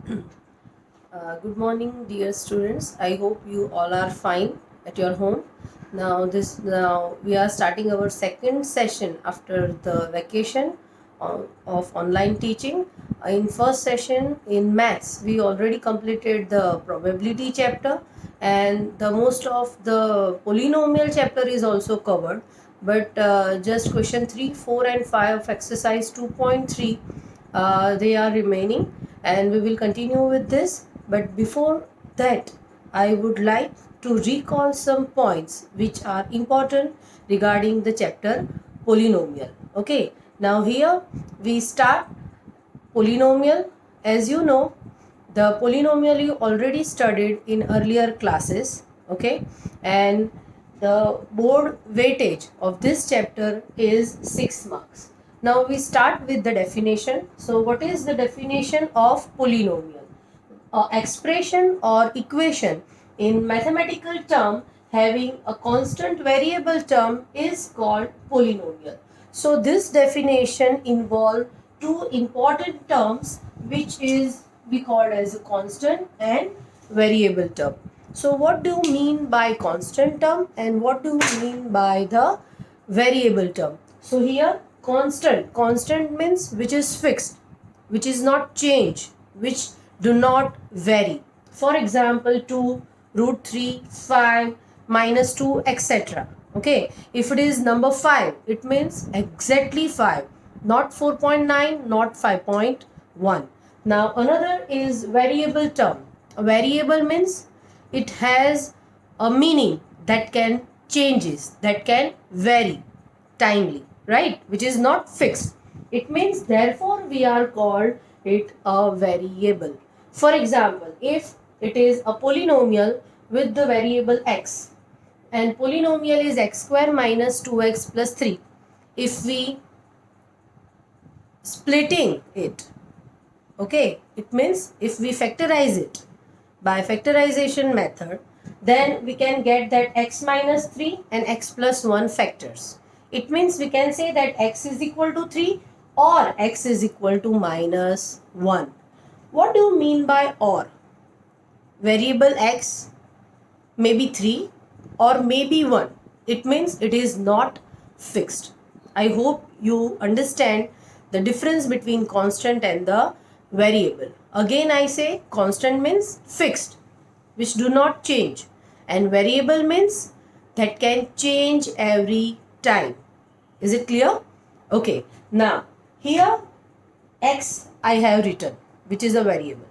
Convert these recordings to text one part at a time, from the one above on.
Good morning, dear students. I hope you all are fine at your home. Now we are starting our second session after the vacation of online teaching. In first session in maths, we already completed the probability chapter, and the most of the polynomial chapter is also covered. But just question 3, 4, and 5 of exercise 2.3 they are remaining, and we will continue with this. But before that, I would like to recall some points which are important regarding the chapter polynomial. Okay, now here we start polynomial. As you know, the polynomial you already studied in earlier classes. Okay, and the board weightage of this chapter is 6 marks. Now we start with the definition. So what is the definition of polynomial? Expression or equation in mathematical term having a constant variable term is called polynomial. So this definition involve two important terms, which is we called as a constant and variable term. So what do you mean by constant term and what do you mean by the variable term? So here constant means which is fixed, which is not change, which do not vary. For example, 2, root 3, 5, minus 2, etc. Okay, if it is number 5, it means exactly 5, not 4.9, not 5.1. Now another is variable term. A variable means it has a meaning that can changes, that can vary timely, right? Which is not fixed. It means therefore we are called it a variable. For example, if it is a polynomial with the variable x, and polynomial is x square minus 2x plus 3, if we splitting it, okay, it means if we factorize it by factorization method, then we can get that x minus 3 and x plus 1 factors. It means we can say that x is equal to 3 or x is equal to minus 1. What do you mean by or? Variable x may be 3 or maybe 1. It means it is not fixed. I hope you understand the difference between constant and the variable. Again I say constant means fixed, which do not change, and variable means that can change every time. Is it clear? Okay, now here x I have written, which is a variable.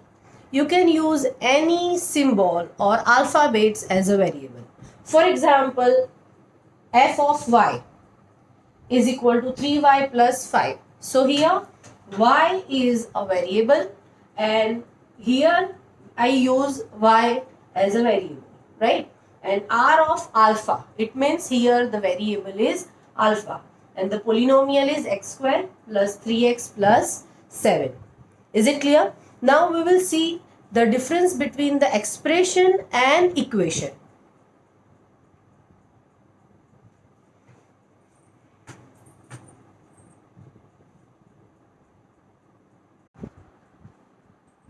You can use any symbol or alphabets as a variable. For example, f of y is equal to 3y plus 5. So here y is a variable, and here I use y as a variable, right? And r of alpha, it means here the variable is alpha, and the polynomial is x square plus 3x plus 7. Is it clear? Now we will see the difference between the expression and equation.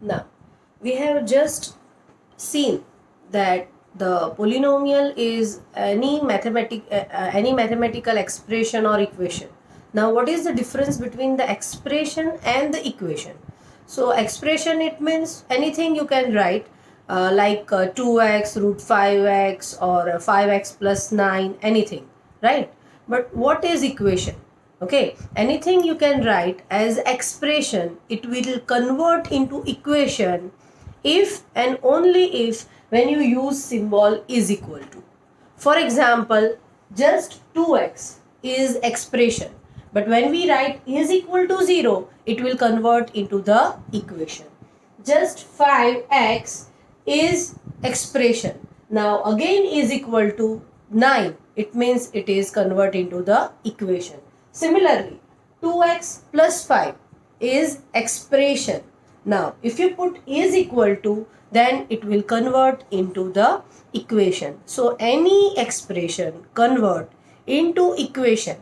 Now we have just seen that the polynomial is any mathematical expression or equation. Now what is the difference between the expression and the equation? So expression, it means anything you can write, like 2x root 5x or 5x plus 9, anything, right? But what is equation? Okay, anything you can write as expression, it will convert into equation if and only if when you use symbol is equal to. For example, just 2x is expression, but when we write is equal to 0, it will convert into the equation. Just 5x is expression. Now again is equal to 9, it means it is convert into the equation. Similarly, 2x plus 5 is expression. Now if you put is equal to, then it will convert into the equation. So any expression convert into equation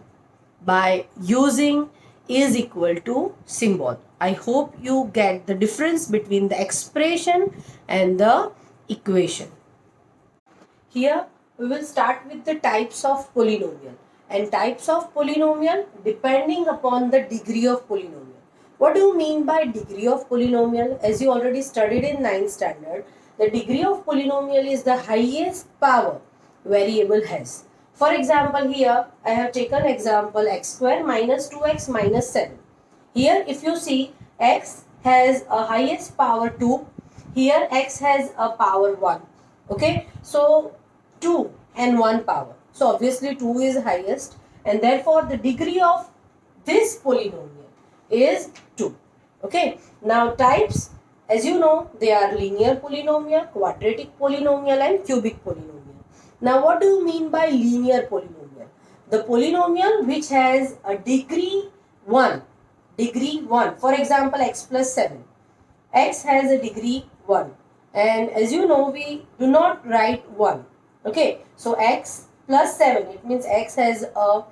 by using is equal to symbol. I hope you get the difference between the expression and the equation. Here we will start with the types of polynomial, and types of polynomial depending upon the degree of polynomial. What do you mean by degree of polynomial? As you already studied in 9th standard, the degree of polynomial is the highest power variable has. For example, here I have taken example x square minus 2x minus 7. Here if you see, x has a highest power 2, here x has a power 1. Okay, so 2 and 1 power. So obviously 2 is highest, and therefore the degree of this polynomial is 2. Okay, now types, as you know, they are linear polynomial, quadratic polynomial and cubic polynomial. Now what do you mean by linear polynomial? The polynomial which has a degree 1. Degree 1. For example, x plus 7. X has a degree 1. And as you know, we do not write 1. Okay. So x plus 7. It means x has a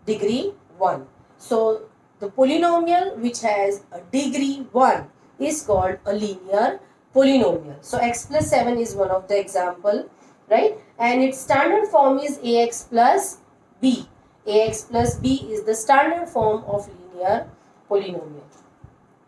degree 1. So the polynomial which has a degree 1 is called a linear polynomial. So x plus 7 is one of the example, right? And its standard form is ax plus b. Ax plus b is the standard form of linear polynomial.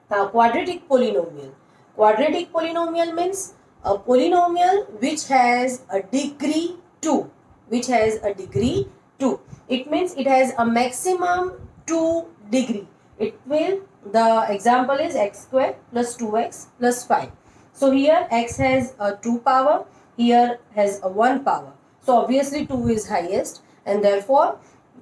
Now quadratic polynomial. Quadratic polynomial means a polynomial which has a degree 2. Which has a degree 2. It means it has a maximum 2 degree. It will, the example is x square plus 2x plus 5. So here x has a 2 power, here has a 1 power. So obviously 2 is highest, and therefore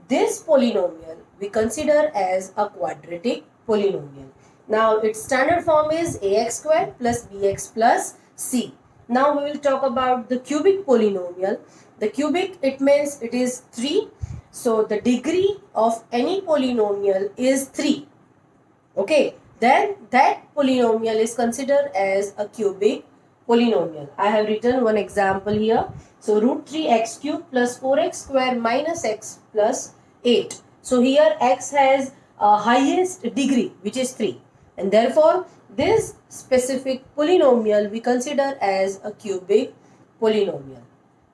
this polynomial we consider as a quadratic polynomial. Now its standard form is ax square plus bx plus c. Now we will talk about the cubic polynomial. The cubic, it means it is 3. So the degree of any polynomial is 3. Okay, then that polynomial is considered as a cubic polynomial. I have written one example here. So root 3x cube plus 4x square minus x plus 8. So here x has a highest degree which is 3, and therefore this specific polynomial we consider as a cubic polynomial.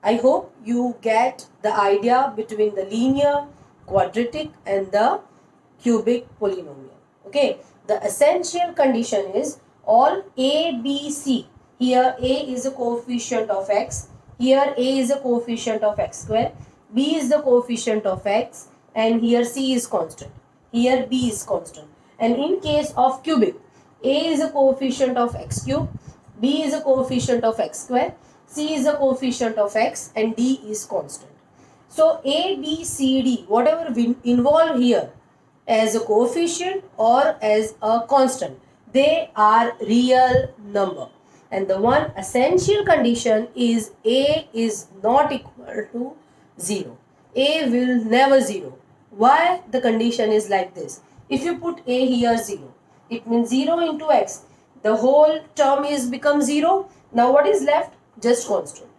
I hope you get the idea between the linear, quadratic and the cubic polynomial. Okay, the essential condition is all a, b, c. Here a is a coefficient of x, here a is a coefficient of x square, b is the coefficient of x, and here c is constant, here b is constant. And in case of cubic, a is a coefficient of x cube, b is a coefficient of x square, c is a coefficient of x, and d is constant. So a, b, c, d, whatever we involve here as a coefficient or as a constant, they are real number. And the one essential condition is a is not equal to 0. A will never 0. Why the condition is like this? If you put a here 0, it means 0 into x. The whole term is become 0. Now what is left? Just constant.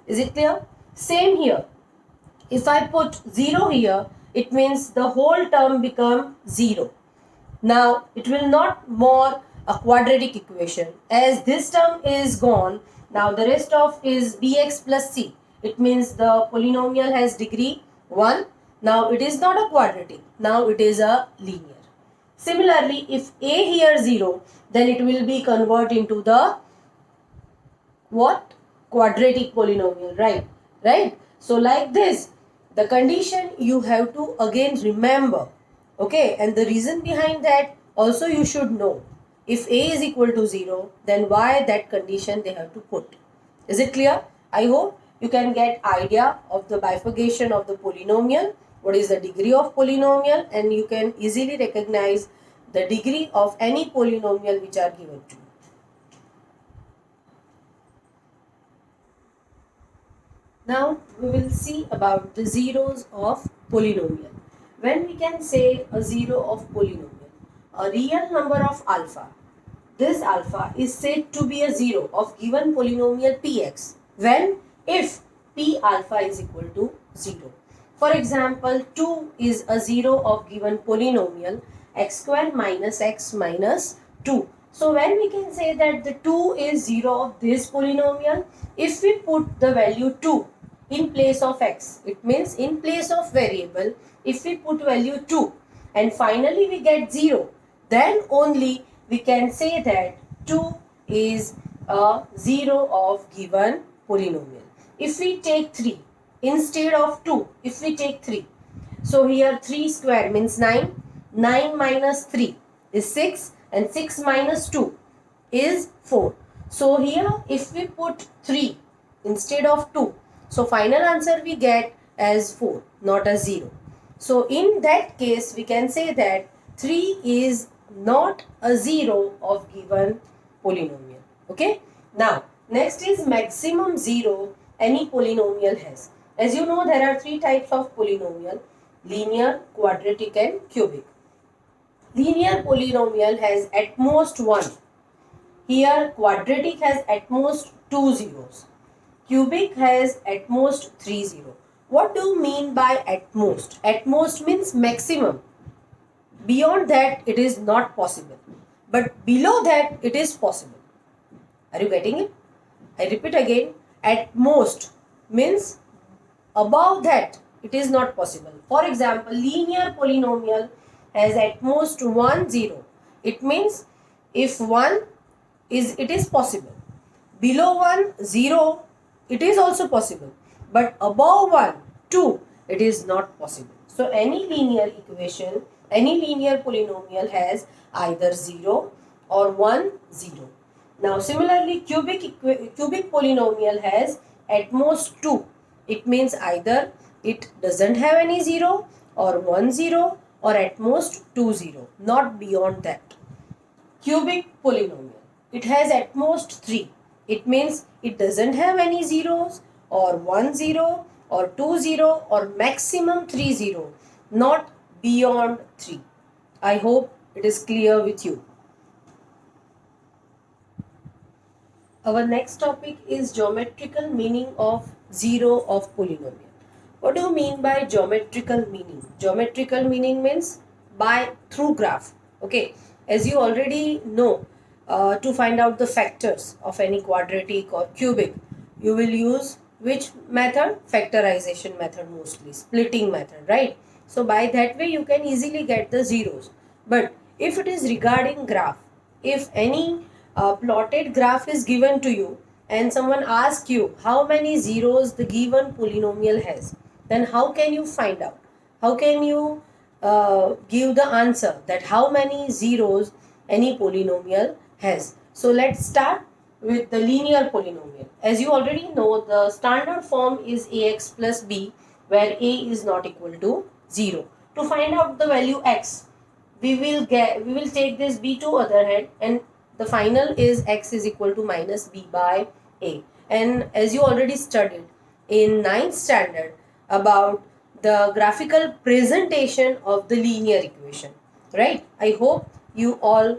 Is it clear? Same here. If I put 0 here, it means the whole term become 0. Now it will not more a quadratic equation. As this term is gone, now the rest of is bx plus c. It means the polynomial has degree 1. Now it is not a quadratic. Now it is a linear. Similarly, if a here 0, then it will be converted into the what? Quadratic polynomial, right? Right? So like this, the condition you have to again remember. Okay, and the reason behind that also you should know. If a is equal to 0, then why that condition they have to put. Is it clear? I hope you can get idea of the bifurcation of the polynomial, what is the degree of polynomial, and you can easily recognize the degree of any polynomial which are given to you. Now we will see about the zeros of polynomial. When we can say a zero of polynomial, a real number of alpha, this alpha is said to be a zero of given polynomial px when if p alpha is equal to 0. For example, 2 is a zero of given polynomial x square minus x minus 2. So when we can say that the 2 is 0 of this polynomial, if we put the value 2 in place of x, it means in place of variable, if we put value 2 and finally we get 0, then only we can say that 2 is a 0 of given polynomial. If we take 3 instead of 2, if we take 3, so here 3 square means 9, 9 minus 3 is 6 and 6 minus 2 is 4. So here if we put 3 instead of 2, so final answer we get as 4, not as 0. So in that case we can say that 3 is not a 0 of given polynomial. Okay. Now next is maximum 0 any polynomial has. As you know, there are 3 types of polynomial: linear, quadratic and cubic. Linear polynomial has at most 1. Here quadratic has at most 2 zeros. Cubic has at most 3 zeros. What do you mean by at most? At most means maximum. Beyond that it is not possible. But below that it is possible. Are you getting it? I repeat again. At most means above that it is not possible. For example, linear polynomial has at most 1 0. It means if 1 is, it is possible. Below 1 0, it is also possible. But above 1 2, it is not possible. So any linear equation, any linear polynomial has either 0 or 1 0. Now similarly cubic polynomial has at most 2. It means either it doesn't have any 0 or 1 0 or at most 2 0, not beyond that. Cubic polynomial, it has at most 3. It means it doesn't have any zeros or 1 0 or 2 0 or maximum 3 0, not beyond 3. I hope it is clear with you. Our next topic is geometrical meaning of 0 of polynomial. What do you mean by geometrical meaning? Geometrical meaning means by through graph. Okay, as you already know, to find out the factors of any quadratic or cubic, you will use which method? Factorization method mostly, splitting method, right? So by that way you can easily get the zeros. But if it is regarding graph, if any plotted graph is given to you and someone asks you how many zeros the given polynomial has, then how can you find out? How can you give the answer that how many zeros any polynomial has? So let's start with the linear polynomial. As you already know, the standard form is ax plus b, where a is not equal to 0. To find out the value x, we will take this b to other hand, and the final is x is equal to minus b by a. And as you already studied in 9th standard about the graphical presentation of the linear equation, right? I hope you all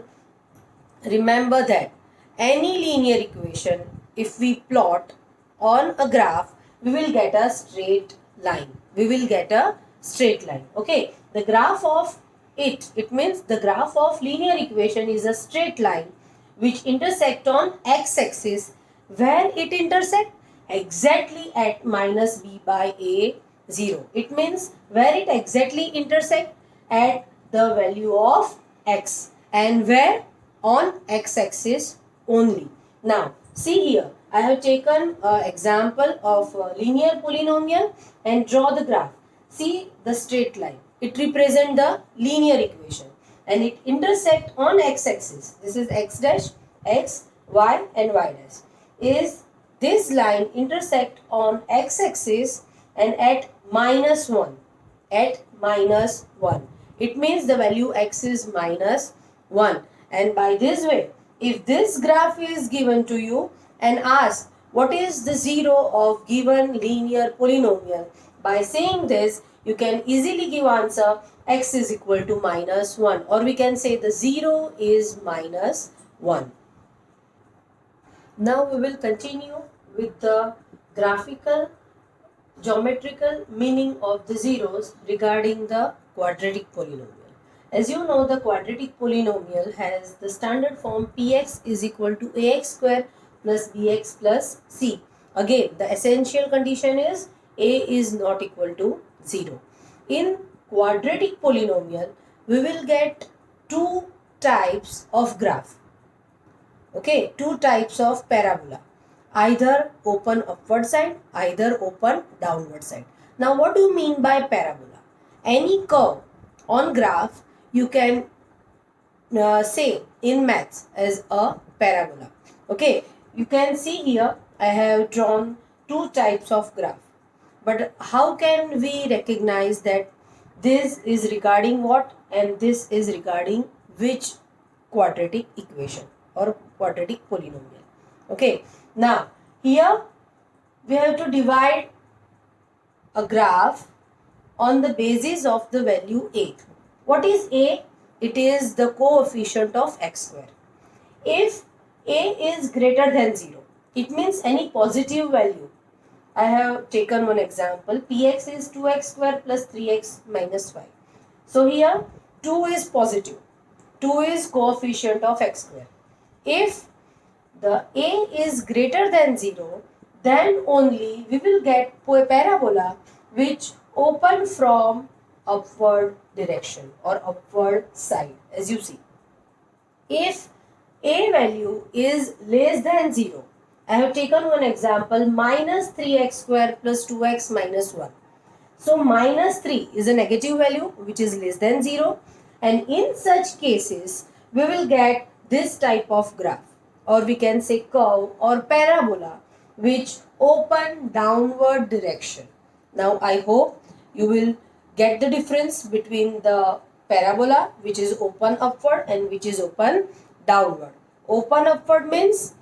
remember that any linear equation, if we plot on a graph, we will get a straight line. We will get a straight line. Okay, the graph of it means the graph of linear equation is a straight line which intersect on x-axis, where it intersect exactly at minus b by a 0. It means where it exactly intersect at the value of x, and where on x-axis only. Now see here, I have taken an example of a linear polynomial and draw the graph. See the straight line, it represents the linear equation and it intersect on x-axis. This is x dash, x, y and y dash. Is this line intersect on x-axis and at minus 1. At minus 1. It means the value x is minus 1. And by this way, if this graph is given to you and asked what is the 0 of given linear polynomial, by saying this you can easily give answer x is equal to minus 1, or we can say the 0 is minus 1. Now we will continue with the graphical geometrical meaning of the zeros regarding the quadratic polynomial. As you know, the quadratic polynomial has the standard form px is equal to ax square plus bx plus c. Again, the essential condition is a is not equal to 0. In quadratic polynomial, we will get two types of graph. Okay, two types of parabola. Either open upward side, either open downward side. Now, what do you mean by parabola? Any curve on graph you can say in maths as a parabola. Okay, you can see here I have drawn two types of graph. But how can we recognize that this is regarding what and this is regarding which quadratic equation or quadratic polynomial? Okay, now here we have to divide a graph on the basis of the value a. What is a? It is the coefficient of x square. If a is greater than 0, it means any positive value. I have taken one example. Px is 2x square plus 3x minus 5. So here 2 is positive. 2 is coefficient of x square. If the a is greater than 0, then only we will get a parabola which open from upward direction or upward side, as you see. If a value is less than 0, I have taken one example, minus 3x square plus 2x minus 1. So minus 3 is a negative value which is less than 0, and in such cases we will get this type of graph, or we can say curve or parabola which open downward direction. Now I hope you will get the difference between the parabola which is open upward and which is open downward. Open upward means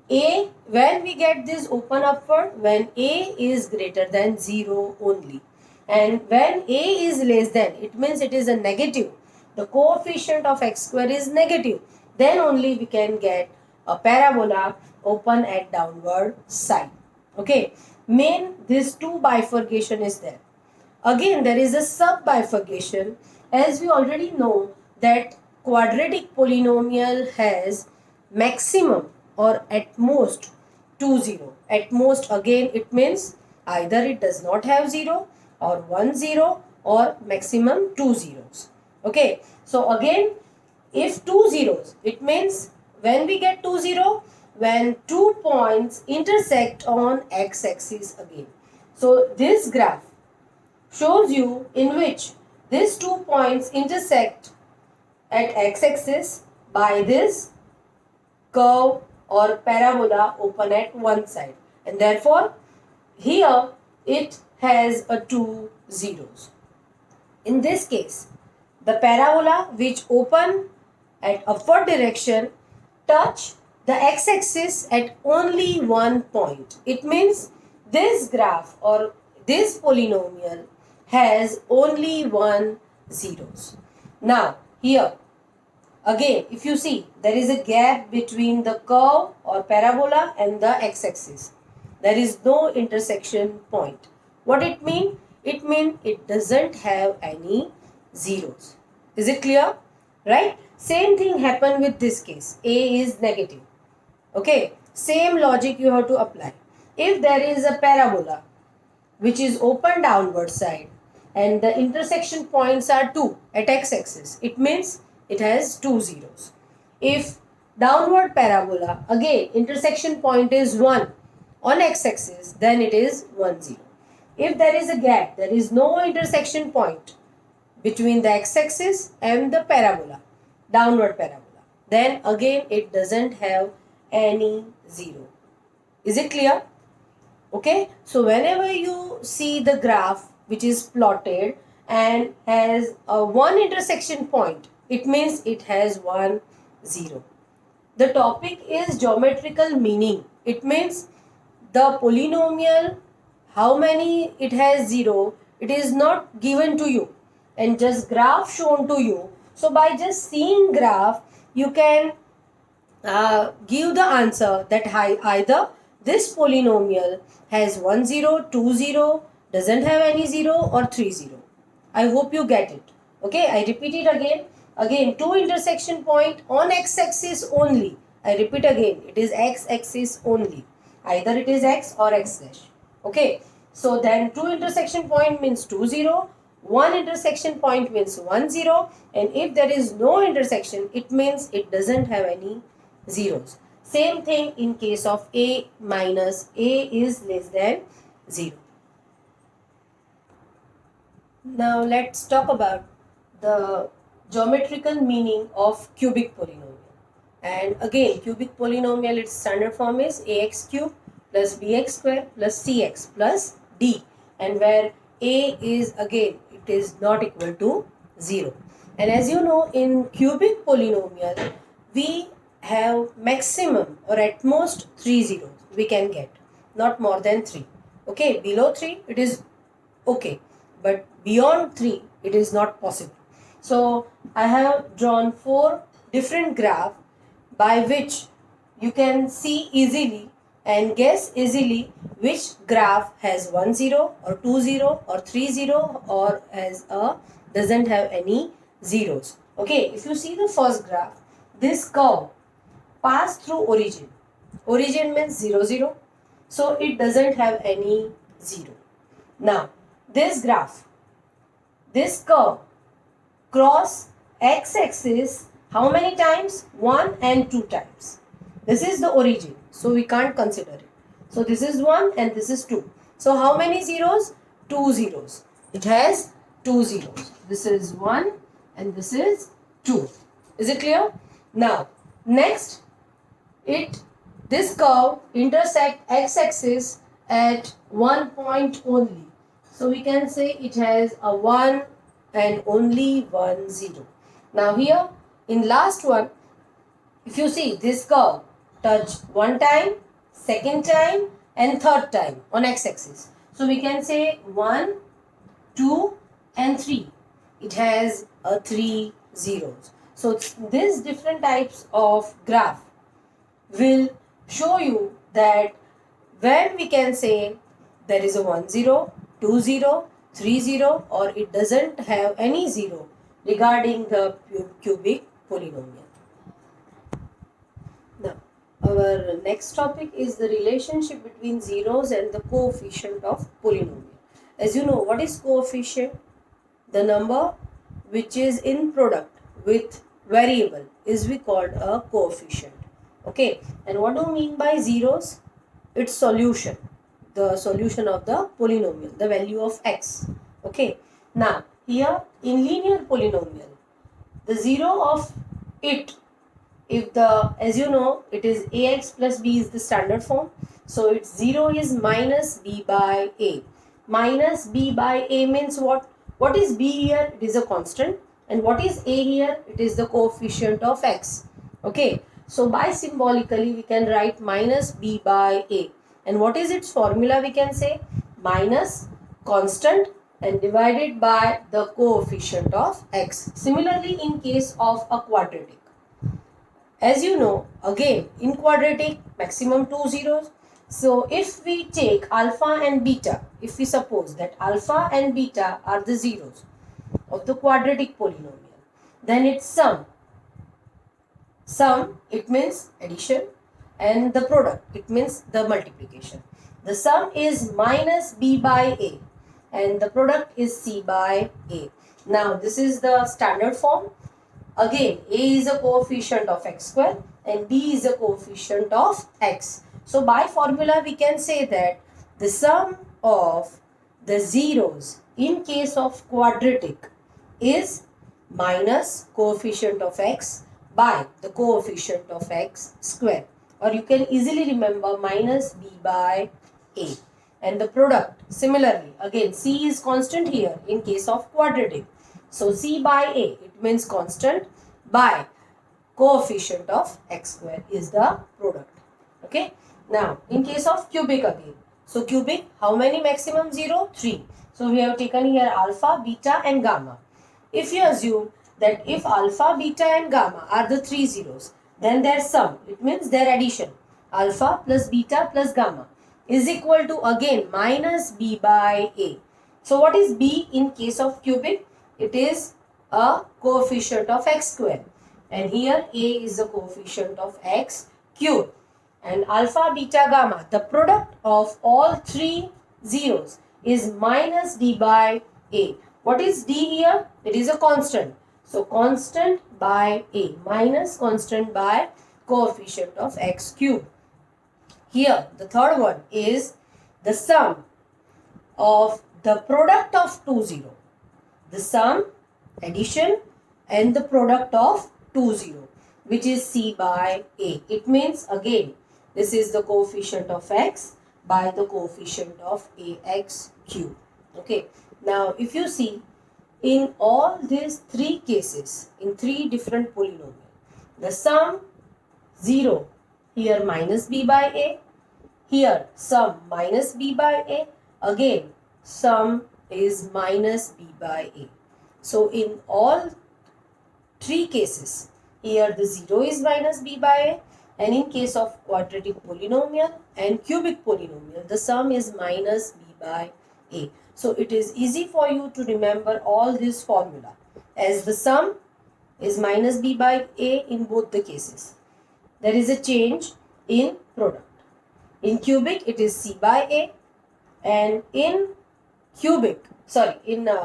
a, when we get this open upward, when a is greater than 0 only. And when a is less than, it means it is a negative. The coefficient of x square is negative. Then only we can get a parabola open at downward side. Okay. Main, this two bifurcation is there. Again, there is a sub bifurcation. As we already know that quadratic polynomial has maximum or at most 0. At most, again, it means either it does not have 0 or 1 0 or maximum 2 zeros. Okay. So again, if 2 zeros, it means when we get 2 0, when 2 points intersect on x-axis again. So this graph shows you in which these 2 points intersect at x-axis by this curve or parabola open at one side, and therefore here it has a 2 zeros. In this case, the parabola which open at upward direction touch the x-axis at only one point. It means this graph or this polynomial has only 1 zeros. Now here again, if you see, there is a gap between the curve or parabola and the x-axis. There is no intersection point. What it mean? It means it doesn't have any zeros. Is it clear? Right? Same thing happen with this case. A is negative. Okay. Same logic you have to apply. If there is a parabola which is open downward side and the intersection points are 2 at x-axis, it means it has 2 zeros. If downward parabola, again intersection point is 1 on x-axis, then it is 1 0. If there is a gap, there is no intersection point between the x-axis and the parabola, downward parabola, then again it doesn't have any zero. Is it clear? Okay. So whenever you see the graph which is plotted and has a one intersection point, it means it has 1 0. The topic is geometrical meaning. It means the polynomial, how many it has 0, it is not given to you and just graph shown to you. So by just seeing graph, you can give the answer that either this polynomial has 1 0, 2 0, doesn't have any 0 or 3 0. I hope you get it. Okay, I repeat it again. Again, two intersection point on x-axis only. I repeat again, it is x-axis only. Either it is x or x dash. Okay. So then two intersection point means 2, 0. One intersection point means 1, 0. And if there is no intersection, it means it doesn't have any zeros. Same thing in case of a minus a is less than 0. Now let's talk about the geometrical meaning of cubic polynomial. And again, cubic polynomial, its standard form is ax cube plus bx square plus cx plus d. And where a is again, it is not equal to 0. And as you know, in cubic polynomial, we have maximum or at most 3 zeros we can get, not more than 3. Okay, below 3 it is okay, but beyond 3 it is not possible. So I have drawn 4 different graphs by which you can see easily and guess easily which graph has 1 0 or 2 0 or 3 0 or doesn't have any zeros. Okay, if you see the first graph, this curve passed through origin. Origin means 0 0, so it doesn't have any 0. Now this graph, this curve cross x-axis how many times? 1 and 2 times. This is the origin, so we can't consider it. So this is 1 and this is 2. So how many zeros? 2 zeros. It has 2 zeros. This is 1 and this is 2. Is it clear? Now next, this curve intersect x-axis at 1 point only. So we can say it has a 1 and only 1 0. Now here in last one, if you see this curve touch one time, second time and third time on x-axis. So we can say 1, 2 and 3. It has a 3 zeros. So these different types of graph will show you that when we can say there is a 1 0, 2 0, 3 0 or it doesn't have any 0 regarding the cubic polynomial. Now our next topic is the relationship between zeros and the coefficient of polynomial. As you know, what is coefficient? The number which is in product with variable is we called a coefficient. Okay, and what do you mean by zeros? Its solution, the solution of the polynomial, the value of x. Okay, now here in linear polynomial, the zero of it, if the, as you know, it is ax plus b is the standard form, so its 0 is minus b by a. Minus b by a means what? What is b here? It is a constant. And what is a here? It is the coefficient of x. Okay, so by symbolically we can write minus b by a. And what is its formula? We can say minus constant and divided by the coefficient of x. Similarly in case of a quadratic, as you know, again in quadratic maximum 2 zeros. So if we take alpha and beta, if we suppose that alpha and beta are the zeros of the quadratic polynomial, then its sum, it means addition, and the product, it means the multiplication. The sum is minus b by a and the product is c by a. Now this is the standard form. Again, a is a coefficient of x square and b is a coefficient of x. So by formula we can say that the sum of the zeros in case of quadratic is minus coefficient of x by the coefficient of x square, or you can easily remember minus b by a. And the product, similarly, again c is constant here in case of quadratic, so c by a, it means constant, by coefficient of x square is the product. Okay, now in case of cubic again, so cubic, how many maximum? 0, 3. So we have taken here alpha, beta and gamma. If you assume that if alpha, beta and gamma are the 3 zeros, then their sum, it means their addition, alpha plus beta plus gamma, is equal to again minus b by a. So what is b in case of cubic? It is a coefficient of x square, and here a is the coefficient of x cube, and alpha, beta, gamma, the product of all three zeros is minus d by a. What is d here? It is a constant. So constant by a minus constant by coefficient of x cube. Here the third one is the sum of the product of two zero. The sum, addition, and the product of two zero, which is c by a. It means again this is the coefficient of x by the coefficient of ax cube. Okay. Now if you see, in all these three cases, in three different polynomials, the sum 0, here minus b by a, here sum minus b by a, again sum is minus b by a. So in all three cases, here the 0 is minus b by a, and in case of quadratic polynomial and cubic polynomial, the sum is minus b by a. So it is easy for you to remember all this formula, as the sum is minus b by a in both the cases. There is a change in product. In cubic it is c by a, and in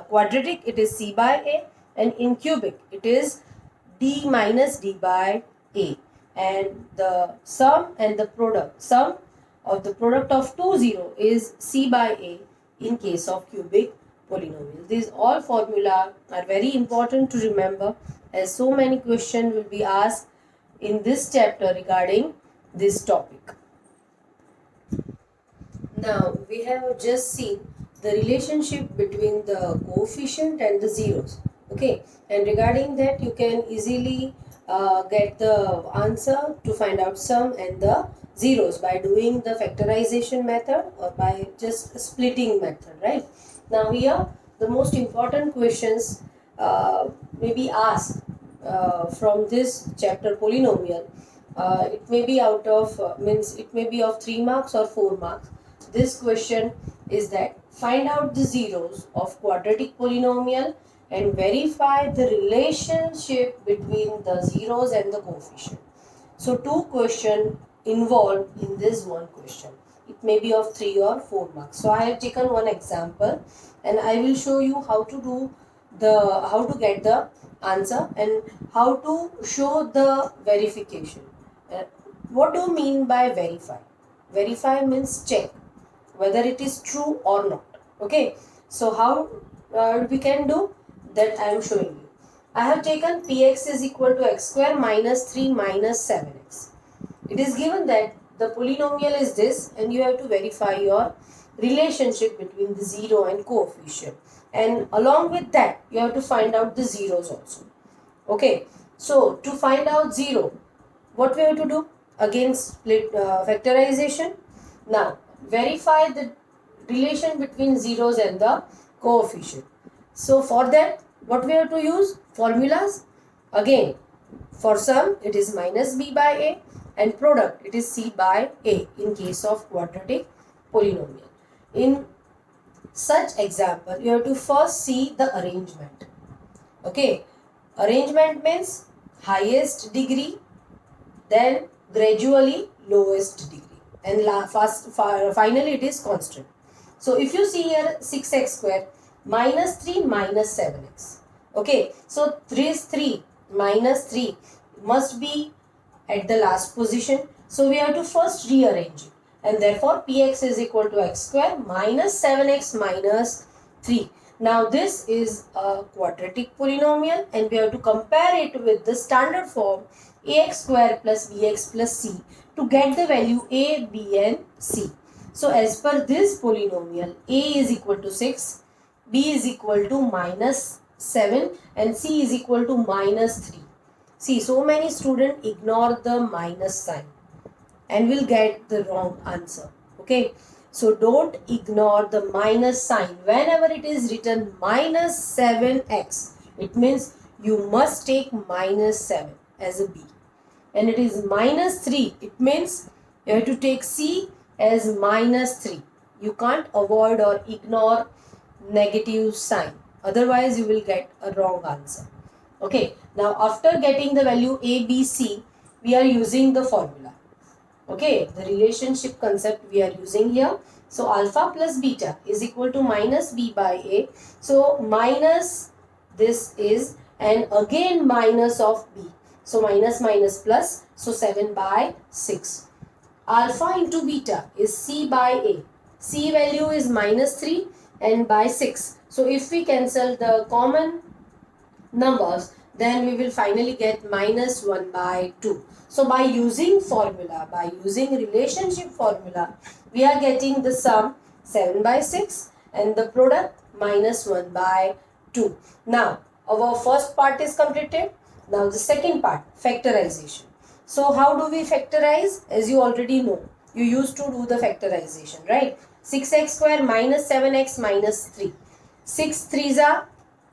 quadratic it is c by a, and in cubic it is d minus d by a, and the sum of the product of two zero is c by a in case of cubic polynomial. These all formula are very important to remember, as so many questions will be asked in this chapter regarding this topic. Now we have just seen the relationship between the coefficient and the zeros. Okay, and regarding that you can easily get the answer to find out sum and the zeros by doing the factorization method or by just splitting method, right? Now here the most important questions may be asked from this chapter polynomial. It may be out of it may be of 3 marks or 4 marks. This question is that find out the zeros of quadratic polynomial and verify the relationship between the zeros and the coefficient. So 2 questions involved in this one question. It may be of 3 or 4 marks. So I have taken one example and I will show you how to get the answer and how to show the verification. What do you mean by verify? Verify means check whether it is true or not. Okay, so how we can do that I am showing you. I have taken px is equal to x square minus 3 minus 7x. It is given that the polynomial is this, and you have to verify your relationship between the 0 and coefficient, and along with that you have to find out the zeros also. Okay, so to find out 0, what we have to do? Again split factorization. Now verify the relation between zeros and the coefficient. So for that what we have to use? Formulas. Again, for sum it is minus b by a, and product it is c by a in case of quadratic polynomial. In such example you have to first see the arrangement. Okay, arrangement means highest degree, then gradually lowest degree, and finally it is constant. So if you see here 6x square minus 3 minus 7x. Okay, so 3 minus 3 must be at the last position. So we have to first rearrange it, and therefore px is equal to x square minus 7x minus 3. Now this is a quadratic polynomial and we have to compare it with the standard form ax square plus bx plus c to get the value a, b and c. So as per this polynomial, a is equal to 6, b is equal to minus 7 and c is equal to minus 3. See, so many students ignore the minus sign and will get the wrong answer. Okay, so don't ignore the minus sign. Whenever it is written minus 7x, it means you must take minus 7 as a b. And it is minus 3, it means you have to take c as minus 3. You can't avoid or ignore negative sign. Otherwise, you will get a wrong answer. Okay. Now, after getting the value A, B, C, we are using the formula. Okay. The relationship concept we are using here. So, alpha plus beta is equal to minus B by A. So, minus this is and again minus of B. So, minus minus plus. So, 7 by 6. Alpha into beta is C by A. C value is minus 3 and by 6. So if we cancel the common numbers, then we will finally get minus 1 by 2. So by using formula, by using relationship formula, we are getting the sum 7 by 6 and the product minus 1 by 2. Now our first part is completed. Now the second part, factorization. So how do we factorize? As you already know, you used to do the factorization, right? 6x square minus 7x minus 3. 6 3s are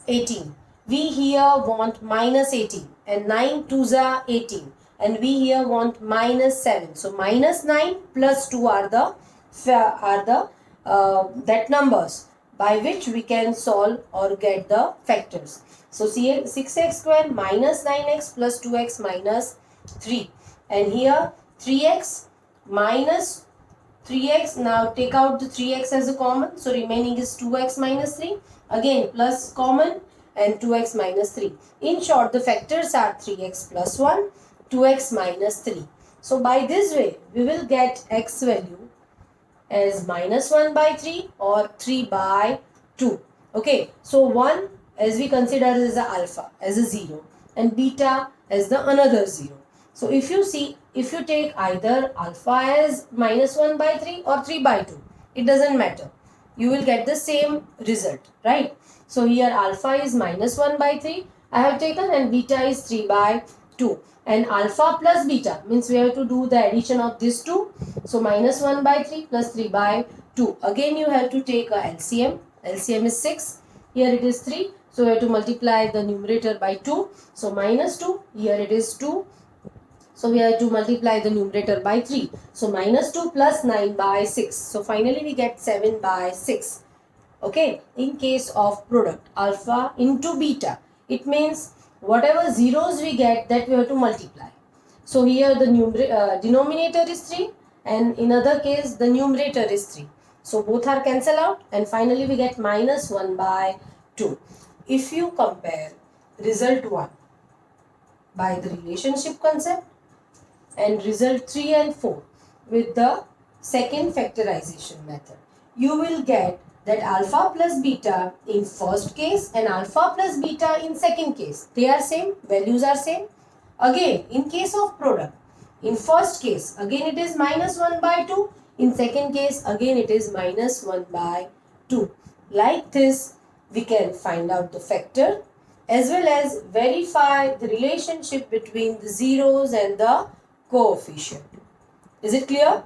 18. We here want minus 18 and 9 2s are 18 and we here want minus 7. So minus 9 plus 2 are the that numbers by which we can solve or get the factors. So 6x square minus 9x plus 2x minus 3 and here 3x minus 3x. Now take out the 3x as a common, so remaining is 2x minus 3, again plus common and 2x minus 3. In short, the factors are 3x plus 1, 2x minus 3. So by this way we will get x value as minus 1 by 3 or 3 by 2. Okay, so 1 as we consider as a alpha, as a 0, and beta as the another 0. So if you see, if you take either alpha as minus 1 by 3 or 3 by 2, it doesn't matter. You will get the same result, right? So here alpha is minus 1 by 3 I have taken and beta is 3 by 2. And alpha plus beta means we have to do the addition of these two. So minus 1 by 3 plus 3 by 2. Again you have to take a LCM. LCM is 6. Here it is 3. So we have to multiply the numerator by 2. So minus 2. Here it is 2. So we have to multiply the numerator by 3. So minus 2 plus 9 by 6. So finally we get 7 by 6. Okay. In case of product alpha into beta, it means whatever zeros we get, that we have to multiply. So here the denominator is 3 and in other case the numerator is 3. So both are cancelled out and finally we get minus 1 by 2. If you compare result 1 by the relationship concept and result 3 and 4 with the second factorization method, you will get that alpha plus beta in first case and alpha plus beta in second case, they are same, values are same. Again, in case of product, in first case again it is minus 1 by 2, in second case again it is minus 1 by 2. Like this we can find out the factor as well as verify the relationship between the zeros and the coefficient. Is it clear?